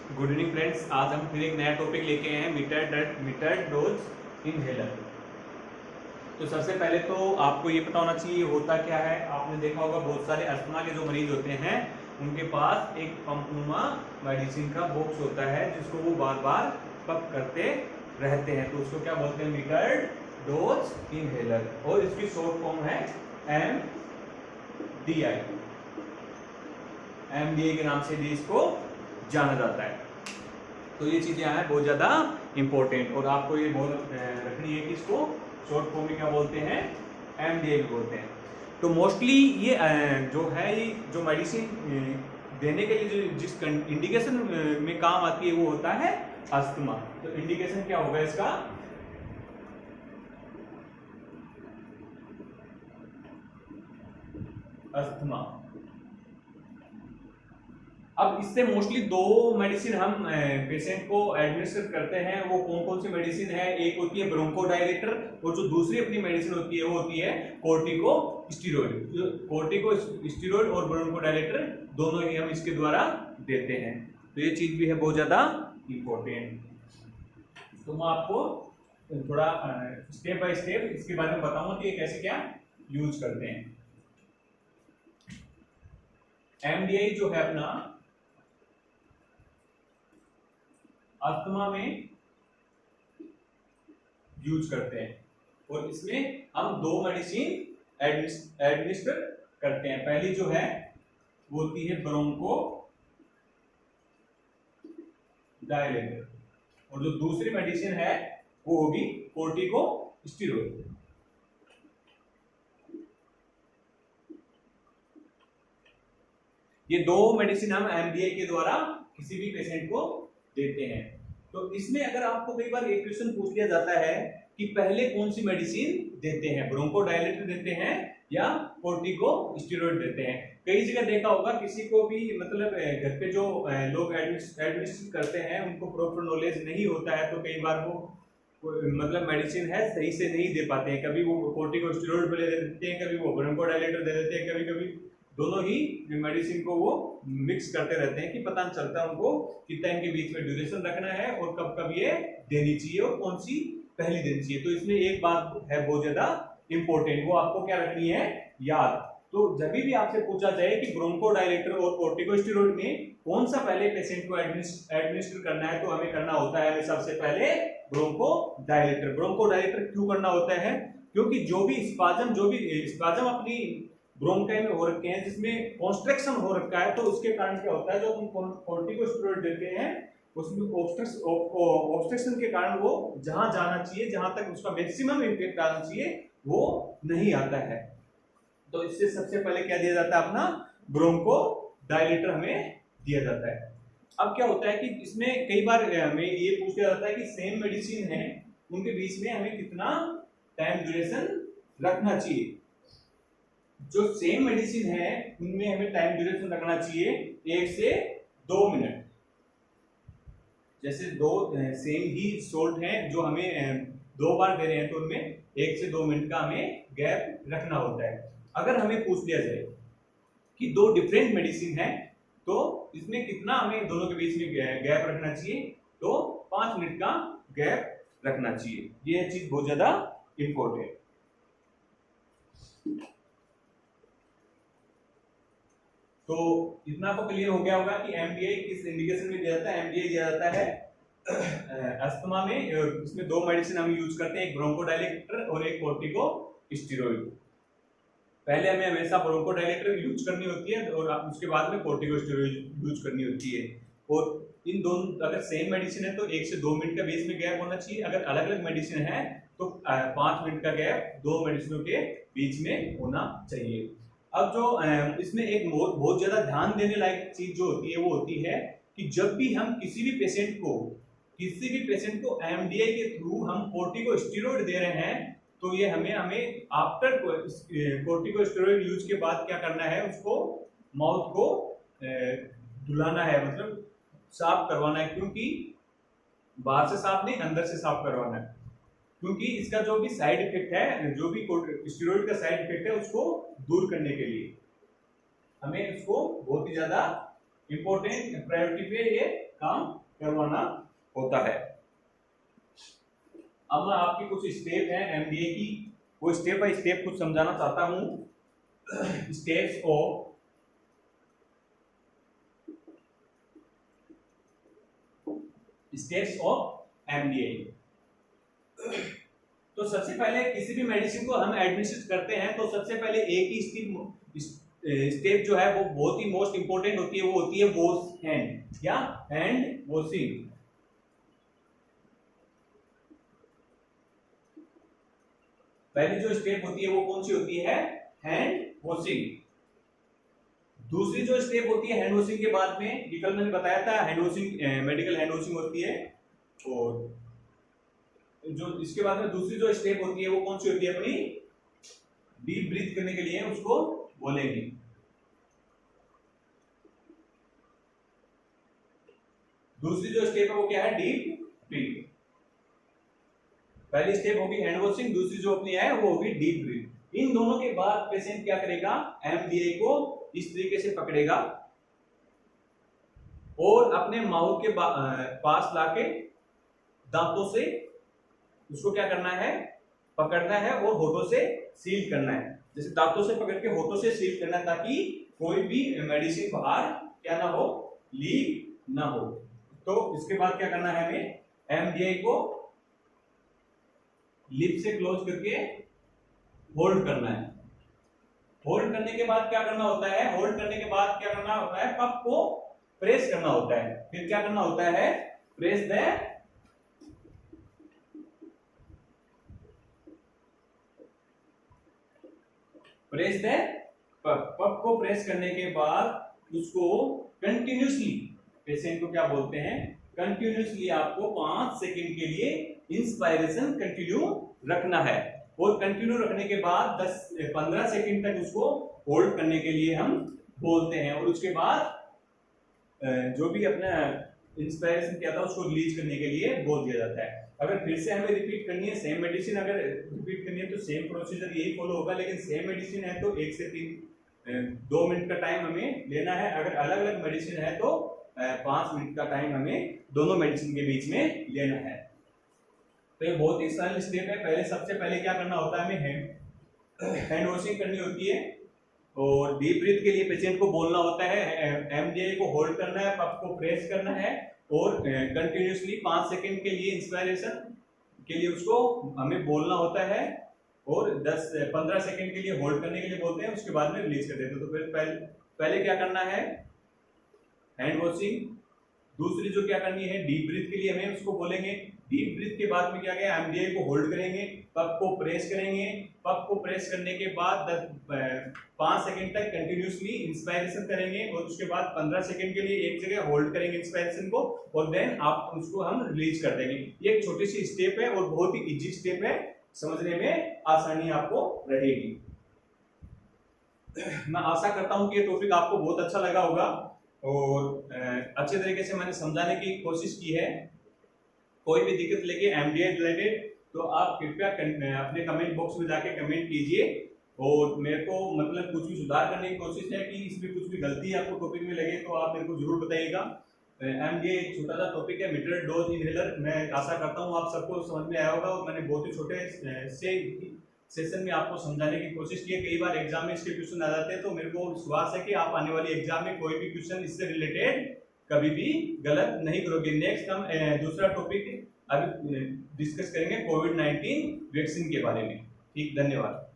Good evening friends. आज हम फिर एक नया टॉपिक लेके आए हैं, मीटर डोज इनहेलर। तो सबसे पहले तो आपको ये पता होना चाहिए होता क्या है। आपने देखा होगा बहुत सारे अस्थमा के जो मरीज होते हैं उनके पास एक पंपनुमा मेडिसिन का बॉक्स होता है जिसको वो बार बार पप करते रहते हैं, तो उसको क्या बोलते हैं, मीटर डोज इनहेलर। और इसकी शॉर्ट फॉर्म है MDI। MDI के नाम से भी इसको जाना जाता है। तो ये चीजें हैं बहुत ज्यादा इंपॉर्टेंट, और आपको ये बहुत रखनी है कि इसको शॉर्ट फॉर्म में क्या बोलते हैं, MDI भी बोलते हैं। तो मोस्टली ये जो है, ये जो मेडिसिन देने के लिए जो जिस इंडिकेशन में काम आती है वो होता है अस्थमा। तो इंडिकेशन क्या होगा इसका, अस्थमा। अब इससे मोस्टली दो मेडिसिन हम पेशेंट को एडमिनिस्टर करते हैं। वो कौन कौन सी मेडिसिन है, एक होती है ब्रोंकोडायलेटर और जो दूसरी अपनी मेडिसिन होती है वो होती है कोर्टिकोस्टेरॉइड। कोर्टिकोस्टेरॉइड और ब्रोंकोडायलेटर दोनों ही हम इसके द्वारा देते हैं। तो ये चीज भी है बहुत ज्यादा इंपॉर्टेंट। तो मैं आपको थोड़ा स्टेप बाय स्टेप इसके बारे में बताऊंगा कि ये कैसे क्या यूज करते हैं। MDI जो है अपना अस्थमा में यूज करते हैं, और इसमें हम दो मेडिसिन एडमिनिस्टर करते हैं। पहली जो है वो होती है ब्रोंको डायलेटर, और जो दूसरी मेडिसिन है वो होगी कोर्टिकोस्टेरॉइड। ये दो मेडिसिन हम MDI के द्वारा किसी भी पेशेंट को देते हैं। तो इसमें अगर आपको कई बार एक क्वेश्चन पूछ लिया जाता है कि पहले कौन सी मेडिसिन देते हैं, ब्रोंकोडायलेटर देते हैं या कोर्टिकोस्टेरॉइड देते हैं। कई जगह देखा होगा किसी को भी मतलब घर पे जो लोग एडमिनिस्ट्रेट करते हैं उनको प्रॉपर नॉलेज नहीं होता है, तो कई बार वो मतलब मेडिसिन है सही से नहीं दे पाते हैं। कभी वो कोर्टिकोस्टेरॉइड ले देते हैं, कभी वो ब्रोंकोडायलेटर दे देते हैं, कभी कभी दोनों ही मेडिसिन को वो मिक्स करते रहते हैं कि पता नहीं चलता उनको कितना इनके बीच में ड्यूरेशन रखना है और कब कब ये देनी चाहिए और कौन सी पहली देनी चाहिए। तो इसमें एक बात है बहुत ज्यादा इंपॉर्टेंट, वो आपको क्या रखनी है, याद। तो जब भी आपसे पूछा जाए कि ब्रोंकोडायलेटर और कोर्टिकोस्टेरॉइड में कौन सा पहले पेशेंट को एडमिनिस्टर करना है, तो हमें करना होता है सबसे पहले ब्रोंकोडायलेटर। ब्रोंकोडायलेटर क्यों करना होता है, क्योंकि जो भी स्पाज्म अपनी ब्रोंकाई में हो रखे हैं जिसमें कॉन्स्ट्रक्शन हो रखा है, तो उसके कारण क्या होता है, जो हम कोर्टिकोस्टेरॉइड देते हैं उसमें ऑब्स्ट्रक्शन के कारण वो जहां जाना चाहिए, जहां तक उसका मैक्सिमम इम्पैक्ट आना चाहिए, वो नहीं आता है। तो इससे सबसे पहले क्या दिया जाता है, अपना ब्रोंकोडायलेटर हमें दिया जाता है। अब क्या होता है कि इसमें कई बार हमें ये पूछ लिया जाता है कि सेम मेडिसिन है उनके बीच में हमें कितना टाइम ड्यूरेशन रखना चाहिए। जो सेम मेडिसिन है उनमें हमें टाइम ड्यूरेशन रखना चाहिए 1 से 2 मिनट। जैसे दो सेम ही सोल्ट हैं जो हमें 2 बार दे रहे हैं, तो उनमें 1 से 2 मिनट का हमें गैप रखना होता है। अगर हमें पूछ लिया जाए कि 2 डिफरेंट मेडिसिन है तो इसमें कितना हमें दोनों के बीच में गैप रखना चाहिए, तो 5 मिनट का गैप रखना चाहिए। ये चीज बहुत ज्यादा इंपॉर्टेंट। तो इतना तो क्लियर हो गया होगा कि MDI किस इंडिकेशन में दिया जाता है। MDI दिया जाता है अस्थमा में। इसमें 2 मेडिसिन हम यूज करते हैं, एक ब्रोंकोडायलेटर और एक कोर्टिकोस्टेरॉइड। पहले हमें हमेशा ब्रोंकोडायलेटर यूज करनी होती है और उसके बाद में कोर्टिकोस्टेरॉइड यूज करनी होती है। और इन दोनों अगर सेम मेडिसिन है तो 1 से 2 मिनट का बीच में गैप होना चाहिए। अगर अलग अलग मेडिसिन है तो 5 मिनट का गैप 2 मेडिसिनों के बीच में होना चाहिए। अब जो इसमें एक बहुत ज्यादा ध्यान देने लायक चीज जो होती है वो होती है कि जब भी हम किसी भी पेशेंट को MDI के थ्रू हम कोर्टिकोस्टेरॉइड दे रहे हैं, तो ये हमें आफ्टर कोर्टिकोस्टेरॉइड यूज के बाद क्या करना है, उसको माउथ को धुलाना है, मतलब साफ करवाना है। क्योंकि बाहर से साफ नहीं, अंदर से साफ करवाना है। क्योंकि इसका जो भी साइड इफेक्ट है, जो भी स्टेरॉइड का साइड इफेक्ट है, उसको दूर करने के लिए हमें उसको बहुत ही ज्यादा इंपॉर्टेंट प्रायोरिटी पे ये काम करवाना होता है। अब मैं आपकी कुछ स्टेप है एमबीए की, वो स्टेप बाय स्टेप कुछ समझाना चाहता हूं। Steps of MDA. तो सबसे पहले किसी भी मेडिसिन को हम एडमिनिस्ट्रेट करते हैं तो सबसे पहले एक ही स्टेप जो है वो बहुत ही मोस्ट इंपोर्टेंट होती है, वो होती है वॉश हैंड या हैंड वॉशिंग। पहली जो स्टेप होती है वो कौन सी होती है? Hand washing. दूसरी जो स्टेप होती है हैंड वॉशिंग के बाद में, ये कल मैंने बताया था, hand washing medical hand washing होती है। और जो इसके बाद में दूसरी जो स्टेप होती है वो कौन सी होती है? अपनी डीप ब्रीथ करने के लिए उसको बोलेंगे। दूसरी जो स्टेप है वो क्या है? Deep breath. पहली स्टेप होगी हैंड वॉशिंग, दूसरी जो अपनी है वो होगी डीप ब्रीथ। इन दोनों के बाद पेशेंट क्या करेगा? एमडीए को इस तरीके से पकड़ेगा और अपने माउथ के पास लाके दांतों से उसको क्या करना है? पकड़ना है और होठों से सील करना है। जैसे दांतों से पकड़ के होठों से सील करना है ताकि कोई भी मेडिसिन बाहर क्या ना हो? लीक ना हो। तो इसके बाद क्या करना है हमें? एमडीए को लिप से क्लोज करके होल्ड करना है। होल्ड करने के बाद क्या करना होता है? होल्ड करने के बाद क्या करना होता है? पफ को प्रेस करना होता है। फिर क्या करना होता है? प्रेस द पफ को प्रेस करने के बाद उसको कंटिन्यूसली, पेशेंट को क्या बोलते हैं? कंटिन्यूसली आपको 5 सेकंड के लिए इंस्पायरेशन कंटिन्यू रखना है और कंटिन्यू रखने के बाद 10-15 सेकंड तक उसको होल्ड करने के लिए हम बोलते हैं। और उसके बाद जो भी अपना इंस्पायरेशन किया था उसको रिलीज करने के लिए बोल दिया जाता है। अगर फिर से हमें रिपीट करनी है सेम मेडिसिन, अगर रिपीट करनी है तो सेम प्रोसीजर यही फॉलो होगा, लेकिन सेम मेडिसिन है तो 1 से 2 मिनट का टाइम हमें लेना है। अगर अलग अलग मेडिसिन है तो 5 मिनट का टाइम हमें दोनों मेडिसिन के बीच में लेना है। तो ये बहुत ही सरल स्टेप है। पहले सबसे पहले क्या करना होता है? हमें हैंड वॉशिंग करनी होती है और डीप ब्रीथ के लिए पेशेंट को बोलना होता है, एमडीए को होल्ड करना है, पफ को प्रेस करना है और कंटिन्यूसली 5 सेकंड के लिए इंस्पायरेशन के लिए उसको हमें बोलना होता है और 10-15 सेकंड के लिए होल्ड करने के लिए बोलते हैं, उसके बाद में रिलीज कर देते हैं। तो फिर पहले क्या करना है? Hand washing. दूसरी जो क्या करनी है? डीप ब्रीथ के लिए हमें उसको बोलेंगे। डीप ब्रीथ के बाद में क्या गया? एमडीए को होल्ड करेंगे, पफ को प्रेस करेंगे, पफ को प्रेस करने के बाद 5 सेकंड तक कंटिन्यूसली इंस्पायरेशन करेंगे और उसके बाद 15 सेकंड के लिए एक जगह होल्ड करेंगे इंस्पायरेशन को और देन आप उसको हम रिलीज कर देंगे। ये एक छोटी सी स्टेप है और बहुत ही इजी स्टेप है, समझने में आसानी आपको रहेगी। मैं आशा करता हूं कि ये टॉपिक आपको बहुत अच्छा लगा होगा और अच्छे तरीके से मैंने समझाने की कोशिश की है। कोई भी दिक्कत लेके एमडीए रिलेटेड तो आप कृपया अपने कमेंट बॉक्स में जाके कमेंट कीजिए और मेरे को मतलब कुछ भी सुधार करने की कोशिश है कि इसमें कुछ भी गलती आपको टॉपिक में लगे तो आप मेरे को जरूर बताइएगा। एमडीए एक छोटा सा टॉपिक है, मिडल डोज इनहेलर। मैं आशा करता हूँ आप सबको समझ में आया होगा और मैंने बहुत ही छोटे से सेशन में आपको समझाने की कोशिश की है। कई बार एग्जाम में इसके क्वेश्चन आ जाते हैं तो मेरे को विश्वास है कि आप आने वाली एग्जाम में कोई भी क्वेश्चन इससे रिलेटेड कभी भी गलत नहीं करोगे। नेक्स्ट हम दूसरा टॉपिक अभी डिस्कस करेंगे कोविड-19 वैक्सीन के बारे में। ठीक, धन्यवाद।